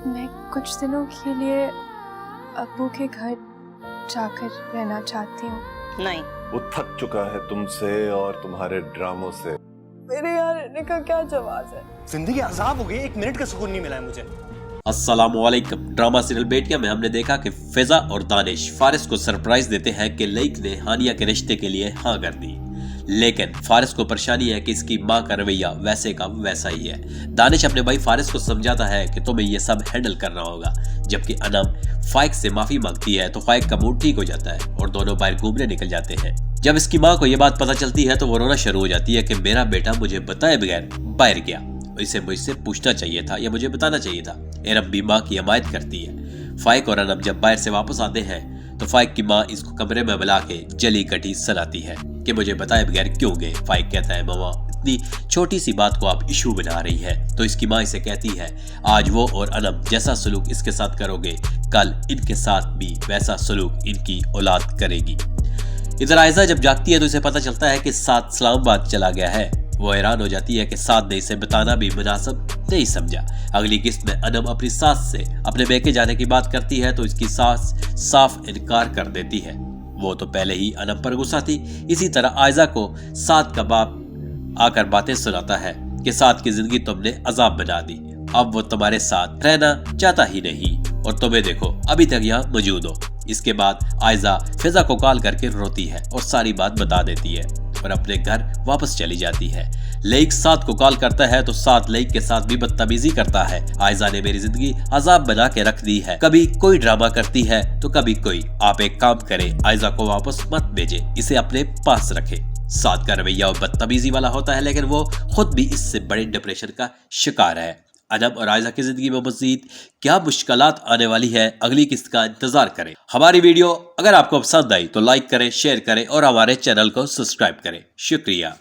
मैं कुछ दिनों के लिए अब्बू के घर जाकर रहना चाहती हूँ। नहीं, वो थक चुका है तुमसे और तुम्हारे ड्रामों से। मेरे यहाँ रहने का क्या जवाब है? जिंदगी अजाब हो गई, एक मिनट का सुकून नहीं मिला है मुझे। अस्सलामुअलैकुम। ड्रामा सीरियल बेटिया में हमने देखा कि फिजा और दानिश फारिस को सरप्राइज देते हैं कि लईक ने हानिया के रिश्ते के लिए हाँ कर दी, लेकिन फारिस को परेशानी है कि इसकी माँ का रवैया वैसे का वैसा ही है। दानिश अपने भाई फारिस को समझाता है कि तुम्हें ये सब हैंडल करना होगा, जबकि अनम फाइक से माफी मांगती है तो फाइक का मूड ठीक हो जाता है और दोनों बाहर घूमने निकल जाते हैं। जब इसकी माँ को ये बात पता चलती है तो वो रोना शुरू हो जाती है कि मेरा बेटा मुझे बताए बगैर बाहर गया, इसे मुझसे पूछना चाहिए था या मुझे बताना चाहिए था। एरम भी माँ की हिमायत करती है। फाइक और अनम जब बाहर से वापस आते हैं तो फाइक की माँ इसको कमरे में बुला के जली कटी सुनाती है कि मुझे बताए बगैर क्यों गए। फाइक कहता है मामा इतनी छोटी सी बात को आप इशू बना रही है, तो इसकी माँ इसे कहती है आज वो और अनम जैसा सलूक इसके साथ करोगे, कल इनके साथ भी वैसा सलूक इनकी औलाद करेगी। इधर आयजा जब जागती है तो इसे पता चलता है कि साद इस्लामाबाद चला गया है। वो हैरान हो जाती है कि साद ने इसे बताना भी मुनासिब नहीं समझा। अगली किस्त में अनम अपनी सास से अपने बेके जाने की बात करती है तो इसकी सास साफ इनकार कर देती है। वो तो पहले ही अनम पर गुस्सा थी। इसी तरह आयजा को साद का बाप आकर बातें सुनाता है कि साद की जिंदगी तुमने अजाब बना दी, अब वो तुम्हारे साथ रहना चाहता ही नहीं और तुम्हें देखो अभी तक यहाँ मौजूद हो। इसके बाद आयजा फिजा को कॉल करके रोती है और सारी बात बता देती है और अपने घर वापस चली जाती है। लईक साद को कॉल करता है तो साद लईक के साथ भी बदतमीजी करता है। आयजा ने मेरी जिंदगी अजाब बना के रख दी है, कभी कोई ड्रामा करती है तो कभी कोई। आप एक काम करें, आयजा को वापस मत भेजे, इसे अपने पास रखे। साद का रवैया और बदतमीजी वाला होता है, लेकिन वो खुद भी इससे बड़े डिप्रेशन का शिकार है। अनम और आयजा की जिंदगी में मज़ीद क्या मुश्किलात आने वाली है, अगली किस्त का इंतजार करें। हमारी वीडियो अगर आपको पसंद आई तो लाइक करें, शेयर करें और हमारे चैनल को सब्सक्राइब करें। शुक्रिया।